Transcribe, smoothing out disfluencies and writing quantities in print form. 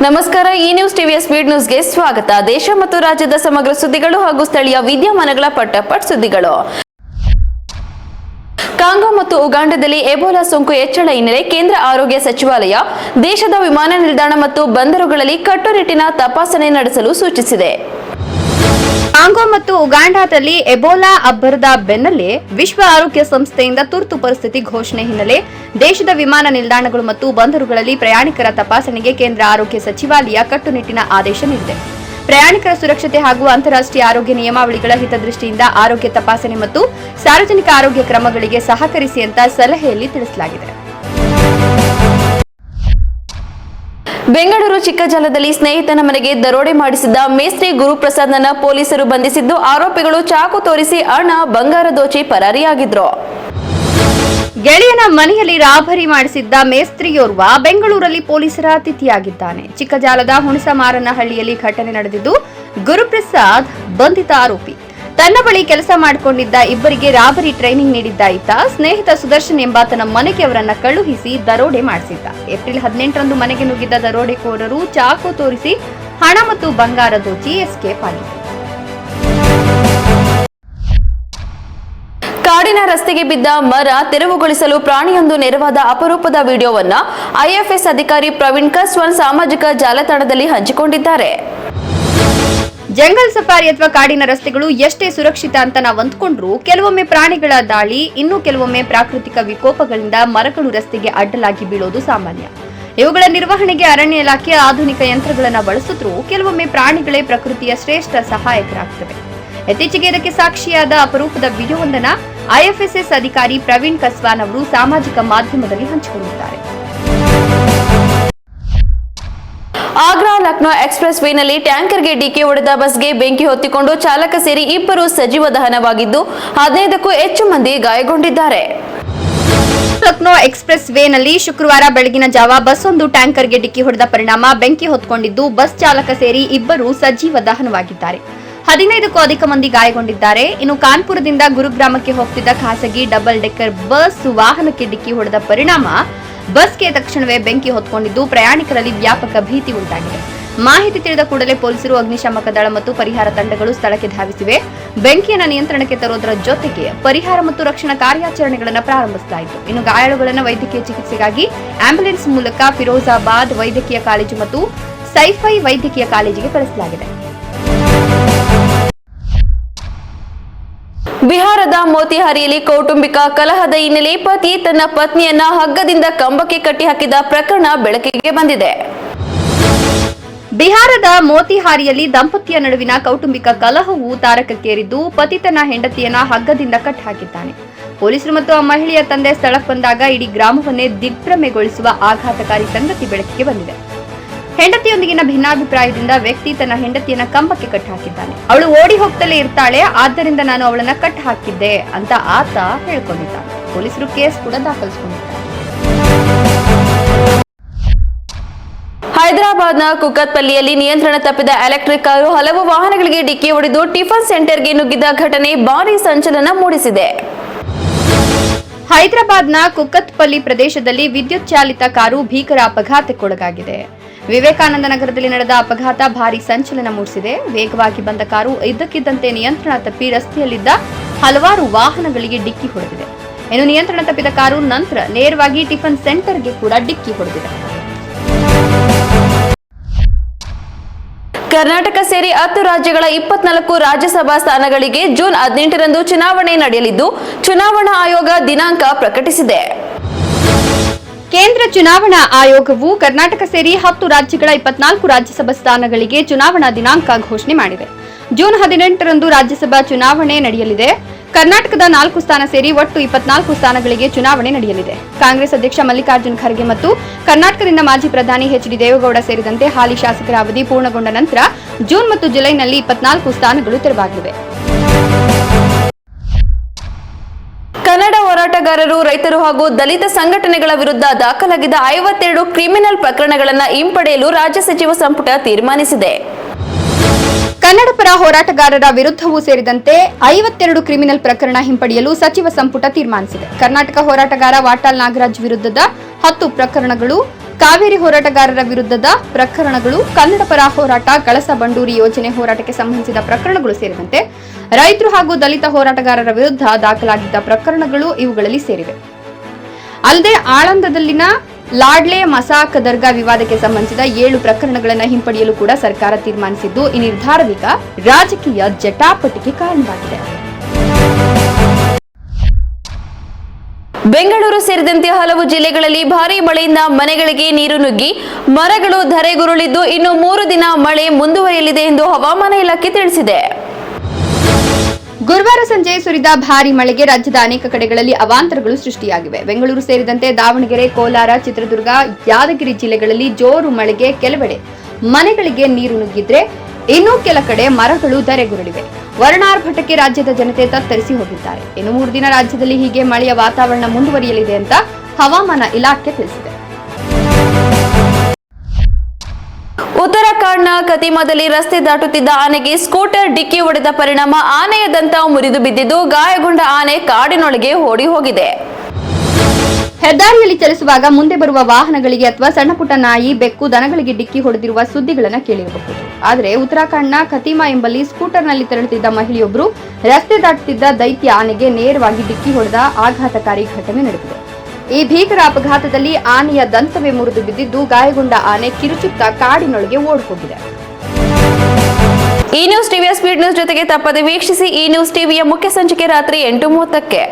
ನಮಸ್ಕಾರ, ಈ ನ್ಯೂಸ್ ಟಿವಿಯ ಸ್ಪೀಡ್ ನ್ಯೂಸ್ಗೆ ಸ್ವಾಗತ. ದೇಶ ಮತ್ತು ರಾಜ್ಯದ ಸಮಗ್ರ ಸುದ್ದಿಗಳು ಹಾಗೂ ಸ್ಥಳೀಯ ವಿದ್ಯಮಾನಗಳ ಪಟ್ ಸುದ್ದಿಗಳು. ಕಾಂಗೋ ಮತ್ತು ಉಗಾಂಡದಲ್ಲಿ ಎಬೋಲಾ ಸೋಂಕು ಹೆಚ್ಚಳ ಹಿನ್ನೆಲೆ ಕೇಂದ್ರ ಆರೋಗ್ಯ ಸಚಿವಾಲಯ ದೇಶದ ವಿಮಾನ ನಿಲ್ದಾಣ ಮತ್ತು ಬಂದರುಗಳಲ್ಲಿ ಕಟ್ಟುನಿಟ್ಟಿನ ತಪಾಸಣೆ ನಡೆಸಲು ಸೂಚಿಸಿದೆ. ಕಾಂಗೋ ಮತ್ತು ಉಗಾಂಡಾದಲ್ಲಿ ಎಬೋಲಾ ಅಬ್ಬರದ ಬೆನ್ನಲ್ಲೇ ವಿಶ್ವ ಆರೋಗ್ಯ ಸಂಸ್ಥೆಯಿಂದ ತುರ್ತು ಪರಿಸ್ಥಿತಿ ಘೋಷಣೆ ಹಿನ್ನೆಲೆ ದೇಶದ ವಿಮಾನ ನಿಲ್ದಾಣಗಳು ಮತ್ತು ಬಂದರುಗಳಲ್ಲಿ ಪ್ರಯಾಣಿಕರ ತಪಾಸಣೆಗೆ ಕೇಂದ್ರ ಆರೋಗ್ಯ ಸಚಿವಾಲಯ ಕಟ್ಟುನಿಟ್ಟಿನ ಆದೇಶ ನೀಡಿದೆ. ಪ್ರಯಾಣಿಕರ ಸುರಕ್ಷತೆ ಹಾಗೂ ಅಂತಾರಾಷ್ಟ್ರೀಯ ಆರೋಗ್ಯ ನಿಯಮಾವಳಿಗಳ ಹಿತದೃಷ್ಟಿಯಿಂದ ಆರೋಗ್ಯ ತಪಾಸಣೆ ಮತ್ತು ಸಾರ್ವಜನಿಕ ಆರೋಗ್ಯ ಕ್ರಮಗಳಿಗೆ ಸಹಕರಿಸಿ ಅಂತ ಸಲಹೆಯಲ್ಲಿ ತಿಳಿಸಲಾಗಿದೆ. ಬೆಂಗಳೂರು ಚಿಕ್ಕಜಾಲದಲ್ಲಿ ಸ್ನೇಹಿತನ ಮನೆಗೆ ದರೋಡೆ ಮಾಡಿಸಿದ್ದ ಮೇಸ್ತ್ರಿ ಗುರುಪ್ರಸಾದ್ನನ್ನ ಪೊಲೀಸರು ಬಂಧಿಸಿದ್ದು, ಆರೋಪಿಗಳು ಚಾಕು ತೋರಿಸಿ ಹಣ, ಬಂಗಾರ ದೋಚಿ ಪರಾರಿಯಾಗಿದ್ರು. ಗೆಳೆಯನ ಮನೆಯಲ್ಲಿ ರಾಬರಿ ಮಾಡಿಸಿದ್ದ ಮೇಸ್ತ್ರಿಯೋರ್ವ ಬೆಂಗಳೂರಲ್ಲಿ ಪೊಲೀಸರ ಅತಿಥಿಯಾಗಿದ್ದಾನೆ. ಚಿಕ್ಕಜಾಲದ ಹುಣಸಮಾರನಹಳ್ಳಿಯಲ್ಲಿ ಘಟನೆ ನಡೆದಿದ್ದು, ಗುರುಪ್ರಸಾದ್ ಬಂಧಿತ ಆರೋಪಿ. ತನ್ನ ಬಳಿ ಕೆಲಸ ಮಾಡಿಕೊಂಡಿದ್ದ ಇಬ್ಬರಿಗೆ ರಾಬರಿ ಟ್ರೈನಿಂಗ್ ನೀಡಿದ್ದ ಈತ ಸ್ನೇಹಿತ ಸುದರ್ಶನ್ ಎಂಬಾತನ ಮನೆಗೆ ಅವರನ್ನ ಕಳುಹಿಸಿ ದರೋಡೆ ಮಾಡಿಸಿದ್ದ. ಏಪ್ರಿಲ್ 18ರಂದು ಮನೆಗೆ ನುಗ್ಗಿದ್ದ ದರೋಡೆಕೋರರು ಚಾಕು ತೋರಿಸಿ ಹಣ ಮತ್ತು ಬಂಗಾರ ದೋಚಿ ಎಸ್ಕೇಪ್ ಆಗಿದ್ದರು. ಕಾಡಿನ ರಸ್ತೆಗೆ ಬಿದ್ದ ಮರ ತೆರವುಗೊಳಿಸಲು ಪ್ರಾಣಿಯೊಂದು ನೆರವಾದ ಅಪರೂಪದ ವಿಡಿಯೋವನ್ನ ಐಎಫ್ಎಸ್ ಅಧಿಕಾರಿ ಪ್ರವೀಣ್ ಕಸ್ವಾನ್ ಸಾಮಾಜಿಕ ಜಾಲತಾಣದಲ್ಲಿ ಹಂಚಿಕೊಂಡಿದ್ದಾರೆ. ಜಂಗಲ್ ಸಫಾರಿ ಅಥವಾ ಕಾಡಿನ ರಸ್ತೆಗಳು ಎಷ್ಟೇ ಸುರಕ್ಷಿತ ಅಂತ ನಾವು ಅಂದ್ಕೊಂಡ್ರು, ಕೆಲವೊಮ್ಮೆ ಪ್ರಾಣಿಗಳ ದಾಳಿ, ಇನ್ನು ಕೆಲವೊಮ್ಮೆ ಪ್ರಾಕೃತಿಕ ವಿಕೋಪಗಳಿಂದ ಮರಗಳು ರಸ್ತೆಗೆ ಅಡ್ಡಲಾಗಿ ಬೀಳೋದು ಸಾಮಾನ್ಯ. ಇವುಗಳ ನಿರ್ವಹಣೆಗೆ ಅರಣ್ಯ ಇಲಾಖೆ ಆಧುನಿಕ ಯಂತ್ರಗಳನ್ನು ಬಳಸಿದ್ರೂ ಕೆಲವೊಮ್ಮೆ ಪ್ರಾಣಿಗಳೇ ಪ್ರಕೃತಿಯ ಶ್ರೇಷ್ಠ ಸಹಾಯಕರಾಗ್ತವೆ. ಇತ್ತೀಚೆಗೆ ಇದಕ್ಕೆ ಸಾಕ್ಷಿಯಾದ ಅಪರೂಪದ ವಿಡಿಯೋವೊಂದನ್ನು ಐಎಫ್ಎಸ್ಎಸ್ ಅಧಿಕಾರಿ ಪ್ರವೀಣ್ ಕಸ್ವಾನ್ ಅವರು ಸಾಮಾಜಿಕ ಮಾಧ್ಯಮದಲ್ಲಿ ಹಂಚಿಕೊಂಡಿದ್ದಾರೆ. ಆಗ್ರಾ ಲಕ್ನೋ ಎಕ್ಸ್ಪ್ರೆಸ್ ವೇನಲ್ಲಿ ಟ್ಯಾಂಕರ್ಗೆ ಡಿಕ್ಕಿ ಹೊಡೆದ ಬಸ್ಗೆ ಬೆಂಕಿ ಹೊತ್ತಿಕೊಂಡು ಚಾಲಕ ಸೇರಿ ಇಬ್ಬರು ಸಜೀವ ದಹನವಾಗಿದ್ದು, 15ಕ್ಕೂ ಹೆಚ್ಚು ಮಂದಿ ಗಾಯಗೊಂಡಿದ್ದಾರೆ. ಲಕ್ನೋ ಎಕ್ಸ್ಪ್ರೆಸ್ ವೇನಲ್ಲಿ ಶುಕ್ರವಾರ ಬೆಳಗಿನ ಜಾವ ಬಸ್ ಒಂದು ಟ್ಯಾಂಕರ್ಗೆ ಡಿಕ್ಕಿ ಹೊಡೆದ ಪರಿಣಾಮ ಬೆಂಕಿ ಹೊತ್ತುಕೊಂಡಿದ್ದು, ಬಸ್ ಚಾಲಕ ಸೇರಿ ಇಬ್ಬರು ಸಜೀವ ದಹನವಾಗಿದ್ದಾರೆ. 15ಕ್ಕೂ ಅಧಿಕ ಮಂದಿ ಗಾಯಗೊಂಡಿದ್ದಾರೆ. ಇನ್ನು ಕಾನ್ಪುರದಿಂದ ಗುರುಗ್ರಾಮಕ್ಕೆ ಹೋಗ್ತಿದ್ದ ಖಾಸಗಿ ಡಬಲ್ ಡೆಕ್ಕರ್ ಬಸ್ ವಾಹನಕ್ಕೆ ಡಿಕ್ಕಿ ಹೊಡೆದ ಪರಿಣಾಮ ಬಸ್ಗೆ ತಕ್ಷಣವೇ ಬೆಂಕಿ ಹೊತ್ತುಕೊಂಡಿದ್ದು, ಪ್ರಯಾಣಿಕರಲ್ಲಿ ವ್ಯಾಪಕ ಭೀತಿ ಉಂಟಾಗಿದೆ. ಮಾಹಿತಿ ತಿಳಿದ ಕೂಡಲೇ ಪೊಲೀಸರು, ಅಗ್ನಿಶಾಮಕ ದಳ ಮತ್ತು ಪರಿಹಾರ ತಂಡಗಳು ಸ್ಥಳಕ್ಕೆ ಧಾವಿಸಿವೆ. ಬೆಂಕಿಯನ್ನು ನಿಯಂತ್ರಣಕ್ಕೆ ತರುವುದರ ಜೊತೆಗೆ ಪರಿಹಾರ ಮತ್ತು ರಕ್ಷಣಾ ಕಾರ್ಯಾಚರಣೆಗಳನ್ನು ಪ್ರಾರಂಭಿಸಲಾಯಿತು. ಇನ್ನು ಗಾಯಾಳುಗಳನ್ನು ವೈದ್ಯಕೀಯ ಚಿಕಿತ್ಸೆಗಾಗಿ ಆಂಬ್ಯುಲೆನ್ಸ್ ಮೂಲಕ ಫಿರೋಜಾಬಾದ್ ವೈದ್ಯಕೀಯ ಕಾಲೇಜು ಮತ್ತು ಸೈಫೈ ವೈದ್ಯಕೀಯ ಕಾಲೇಜಿಗೆ ಕಳಿಸಲಾಗಿದೆ. ಬಿಹಾರದ ಮೋತಿಹಾರಿಯಲ್ಲಿ ಕೌಟುಂಬಿಕ ಕಲಹದ ಹಿನ್ನೆಲೆ ಪತಿ ತನ್ನ ಪತ್ನಿಯನ್ನ ಹಗ್ಗದಿಂದ ಕಂಬಕ್ಕೆ ಕಟ್ಟಿ ಹಾಕಿದ ಪ್ರಕರಣ ಬೆಳಕಿಗೆ ಬಂದಿದೆ. ಬಿಹಾರದ ಮೋತಿಹಾರಿಯಲ್ಲಿ ದಂಪತಿಯ ನಡುವಿನ ಕೌಟುಂಬಿಕ ಕಲಹವು ತಾರಕಕ್ಕೇರಿದ್ದು, ಪತಿ ತನ್ನ ಹೆಂಡತಿಯನ್ನ ಹಗ್ಗದಿಂದ ಕಟ್ಟಿ ಹಾಕಿದ್ದಾನೆ. ಪೊಲೀಸರು ಮತ್ತು ಆ ಮಹಿಳೆಯ ತಂದೆ ಸ್ಥಳಕ್ಕೆ ಬಂದಾಗ ಇಡೀ ಗ್ರಾಮವನ್ನೇ ದಿಗ್ಭ್ರಮೆಗೊಳಿಸುವ ಆಘಾತಕಾರಿ ಸಂಗತಿ ಬೆಳಕಿಗೆ ಬಂದಿದೆ. ಹೆಂಡತಿಯೊಂದಿಗಿನ ಭಿನ್ನಾಭಿಪ್ರಾಯದಿಂದ ವ್ಯಕ್ತಿ ತನ್ನ ಹೆಂಡತಿಯನ್ನ ಕಂಬಕ್ಕೆ ಕಟ್ಟಿ ಹಾಕಿದ್ದಾನೆ. ಅವಳು ಓಡಿ ಹೋಗ್ತಲೇ ಇರ್ತಾಳೆ, ಆದ್ದರಿಂದ ನಾನು ಅವಳನ್ನ ಕಟ್ಟಿ ಹಾಕಿದ್ದೆ ಅಂತ ಆತ ಹೇಳ್ಕೊಂಡಿದ್ದಾನೆ. ಪೊಲೀಸರು ಕೇಸ್ ಕೂಡ ದಾಖಲಿಸಿಕೊಂಡಿದ್ದಾರೆ. ಹೈದರಾಬಾದ್ನ ಕುಕತ್ಪಲ್ಲಿಯಲ್ಲಿ ನಿಯಂತ್ರಣ ತಪ್ಪಿದ ಎಲೆಕ್ಟ್ರಿಕ್ ಕಾರು ಹಲವು ವಾಹನಗಳಿಗೆ ಡಿಕ್ಕಿ ಹೊಡೆದು ಟಿಫನ್ ಸೆಂಟರ್ಗೆ ನುಗ್ಗಿದ ಘಟನೆ ಭಾರೀ ಸಂಚಲನ ಮೂಡಿಸಿದೆ. ಹೈದರಾಬಾದ್ನ ಕುಕತ್ಪಲ್ಲಿ ಪ್ರದೇಶದಲ್ಲಿ ವಿದ್ಯುತ್ ಚಾಲಿತ ಕಾರು ಭೀಕರ ಅಪಘಾತಕ್ಕೊಳಗಾಗಿದೆ. ವಿವೇಕಾನಂದ ನಗರದಲ್ಲಿ ನಡೆದ ಅಪಘಾತ ಭಾರೀ ಸಂಚಲನ ಮೂಡಿಸಿದೆ. ವೇಗವಾಗಿ ಬಂದ ಕಾರು ಇದ್ದಕ್ಕಿದ್ದಂತೆ ನಿಯಂತ್ರಣ ತಪ್ಪಿ ರಸ್ತೆಯಲ್ಲಿದ್ದ ಹಲವಾರು ವಾಹನಗಳಿಗೆ ಡಿಕ್ಕಿ ಹೊಡೆದಿದೆ. ಇನ್ನು ನಿಯಂತ್ರಣ ತಪ್ಪಿದ ಕಾರು ನಂತರ ನೇರವಾಗಿ ಟಿಫನ್ ಸೆಂಟರ್ಗೆ ಕೂಡ ಡಿಕ್ಕಿ ಹೊಡೆದಿದೆ. ಕರ್ನಾಟಕ ಸೇರಿ 10 ರಾಜ್ಯಗಳ 24 ರಾಜ್ಯಸಭಾ ಸ್ಥಾನಗಳಿಗೆ ಜೂನ್ 18ರಂದು ಚುನಾವಣೆ ನಡೆಯಲಿದ್ದು, ಚುನಾವಣಾ ಆಯೋಗ ದಿನಾಂಕ ಪ್ರಕಟಿಸಿದೆ. ಕೇಂದ್ರ ಚುನಾವಣಾ ಆಯೋಗವು ಕರ್ನಾಟಕ ಸೇರಿ 10 ರಾಜ್ಯಗಳ 24 ರಾಜ್ಯಸಭಾ ಸ್ಥಾನಗಳಿಗೆ ಚುನಾವಣಾ ದಿನಾಂಕ ಘೋಷಣೆ ಮಾಡಿದೆ. ಜೂನ್ 18ರಂದು ರಾಜ್ಯಸಭಾ ಚುನಾವಣೆ ನಡೆಯಲಿದೆ. ಕರ್ನಾಟಕದ 4 ಸ್ಥಾನ ಸೇರಿ ಒಟ್ಟು 24 ಸ್ಥಾನಗಳಿಗೆ ಚುನಾವಣೆ ನಡೆಯಲಿದೆ. ಕಾಂಗ್ರೆಸ್ ಅಧ್ಯಕ್ಷ ಮಲ್ಲಿಕಾರ್ಜುನ್ ಖರ್ಗೆ ಮತ್ತು ಕರ್ನಾಟಕದಿಂದ ಮಾಜಿ ಪ್ರಧಾನಿ ಎಚ್.ಡಿ. ದೇವೇಗೌಡ ಸೇರಿದಂತೆ ಹಾಲಿ ಶಾಸಕರ ಅವಧಿ ಪೂರ್ಣಗೊಂಡ ನಂತರ ಜೂನ್ ಮತ್ತು ಜುಲೈನಲ್ಲಿ 24 ಸ್ಥಾನಗಳು ತೆರವಾಗಿವೆ. ಕನ್ನಡ ಹೋರಾಟಗಾರರು, ರೈತರು ಹಾಗೂ ದಲಿತ ಸಂಘಟನೆಗಳ ವಿರುದ್ಧ ದಾಖಲಾಗಿದ್ದ 52 ಕ್ರಿಮಿನಲ್ ಪ್ರಕರಣಗಳನ್ನು ಹಿಂಪಡೆಯಲು ರಾಜ್ಯ ಸಚಿವ ಸಂಪುಟ ತೀರ್ಮಾನಿಸಿದೆ. ಕನ್ನಡ ಪರ ಪರ ಹೋರಾಟಗಾರರ ವಿರುದ್ಧವೂ ಸೇರಿದಂತೆ 52 ಕ್ರಿಮಿನಲ್ ಪ್ರಕರಣ ಹಿಂಪಡೆಯಲು ಸಚಿವ ಸಂಪುಟ ತೀರ್ಮಾನಿಸಿದೆ. ಕರ್ನಾಟಕ ಹೋರಾಟಗಾರ ವಾಟಾಳ್ ನಾಗರಾಜ್ ವಿರುದ್ಧದ 10 ಪ್ರಕರಣಗಳು, ಕಾವೇರಿ ಹೋರಾಟಗಾರರ ವಿರುದ್ಧದ ಪ್ರಕರಣಗಳು, ಕನ್ನಡ ಪರ ಹೋರಾಟ, ಕಳಸಾ ಬಂಡೂರಿ ಯೋಜನೆ ಹೋರಾಟಕ್ಕೆ ಸಂಬಂಧಿಸಿದ ಪ್ರಕರಣಗಳು ಸೇರಿದಂತೆ ರೈತರು ಹಾಗೂ ದಲಿತ ಹೋರಾಟಗಾರರ ವಿರುದ್ಧ ದಾಖಲಾಗಿದ್ದ ಪ್ರಕರಣಗಳು ಇವುಗಳಲ್ಲಿ ಸೇರಿವೆ. ಅಲ್ಲದೆ ಆಳಂದದಲ್ಲಿನ ಲಾಡ್ಲೆ ಮಸಾಕ್ ದರ್ಗಾ ವಿವಾದಕ್ಕೆ ಸಂಬಂಧಿಸಿದ 7 ಪ್ರಕರಣಗಳನ್ನು ಹಿಂಪಡೆಯಲು ಕೂಡ ಸರ್ಕಾರ ತೀರ್ಮಾನಿಸಿದ್ದು, ಈ ನಿರ್ಧಾರವೀಗ ರಾಜಕೀಯ ಜಟಾಪಟಿಗೆ ಕಾರಣವಾಗಿದೆ. ಬೆಂಗಳೂರು ಸೇರಿದಂತೆ ಹಲವು ಜಿಲ್ಲೆಗಳಲ್ಲಿ ಭಾರೀ ಮಳೆಯಿಂದ ಮನೆಗಳಿಗೆ ನೀರು ನುಗ್ಗಿ ಮರಗಳು ಧರೆಗುರುಳಿದ್ದು ಇನ್ನು 3 ದಿನ ಮಳೆ ಮುಂದುವರಿಯಲಿದೆ ಎಂದು ಹವಾಮಾನ ಇಲಾಖೆ ತಿಳಿಸಿದೆ. ಗುರುವಾರ ಸಂಜೆ ಸುರಿದ ಭಾರೀ ಮಳೆಗೆ ರಾಜ್ಯದ ಅನೇಕ ಕಡೆಗಳಲ್ಲಿ ಅವಾಂತರಗಳು ಸೃಷ್ಟಿಯಾಗಿವೆ. ಬೆಂಗಳೂರು ಸೇರಿದಂತೆ ದಾವಣಗೆರೆ, ಕೋಲಾರ, ಚಿತ್ರದುರ್ಗ, ಯಾದಗಿರಿ ಜಿಲ್ಲೆಗಳಲ್ಲಿ ಜೋರು ಮಳೆಗೆ ಕೆಲವೆಡೆ ಮನೆಗಳಿಗೆ ನೀರು ನುಗ್ಗಿದ್ರೆ ಇನ್ನೂ ಕೆಲ ಕಡೆ ಮರಗಳು ಧರೆಗುರುಳಿವೆ. ವರ್ಣಾರ್ಭಟಕ್ಕೆ ರಾಜ್ಯದ ಜನತೆ ತತ್ತರಿಸಿ ಹೋಗಿದ್ದಾರೆ. ಇನ್ನು 3 ದಿನ ರಾಜ್ಯದಲ್ಲಿ ಹೀಗೆ ಮಳೆಯ ವಾತಾವರಣ ಮುಂದುವರಿಯಲಿದೆ ಅಂತ ಹವಾಮಾನ ಇಲಾಖೆ ತಿಳಿಸಿದೆ. ಉತ್ತರಾಖಂಡ್ನ ಕತಿಮಾದಲ್ಲಿ ರಸ್ತೆ ದಾಟುತ್ತಿದ್ದ ಆನೆಗೆ ಸ್ಕೂಟರ್ ಡಿಕ್ಕಿ ಹೊಡೆದ ಪರಿಣಾಮ ಆನೆಯ ದಂತ ಮುರಿದು ಬಿದ್ದಿದ್ದು ಗಾಯಗೊಂಡ ಆನೆ ಕಾಡಿನೊಳಗೆ ಓಡಿ ಹೋಗಿದೆ. ಹೆದ್ದಾರಿಯಲ್ಲಿ ಚಲಿಸುವಾಗ ಮುಂದೆ ಬರುವ ವಾಹನಗಳಿಗೆ ಅಥವಾ ಸಣ್ಣ ಪುಟ್ಟ ನಾಯಿ, ಬೆಕ್ಕು, ದನಗಳಿಗೆ ಡಿಕ್ಕಿ ಹೊಡೆದಿರುವ ಸುದ್ದಿಗಳನ್ನು ಕೇಳಿರಬಹುದು. ಆದರೆ ಉತ್ತರಾಖಂಡ್ನ ಖತೀಮಾ ಎಂಬಲ್ಲಿ ಸ್ಕೂಟರ್ನಲ್ಲಿ ತೆರಳುತ್ತಿದ್ದ ಮಹಿಳೆಯೊಬ್ಬರು ರಸ್ತೆ ದಾಟುತ್ತಿದ್ದ ದೈತ್ಯ ಆನೆಗೆ ನೇರವಾಗಿ ಡಿಕ್ಕಿ ಹೊಡೆದ ಆಘಾತಕಾರಿ ಘಟನೆ ನಡೆದಿದೆ. ಈ ಭೀಕರ ಅಪಘಾತದಲ್ಲಿ ಆನೆಯ ದಂತವೇ ಮುರಿದು ಬಿದ್ದಿದ್ದು ಗಾಯಗೊಂಡ ಆನೆ ಕಿರುಚುತ್ತಾ ಕಾಡಿನೊಳಗೆ ಓಡಿಹೋಗಿದೆ. ಈ ನ್ಯೂಸ್ ಟಿವಿಯ ಸ್ಪೀಡ್ ನ್ಯೂಸ್ ಜೊತೆಗೆ ತಪ್ಪದೆ ವೀಕ್ಷಿಸಿ. ಈ ನ್ಯೂಸ್ ಟಿವಿಯ ಮುಖ್ಯ ಸಂಚಿಕೆ ರಾತ್ರಿ 8:30ಕ್ಕೆ.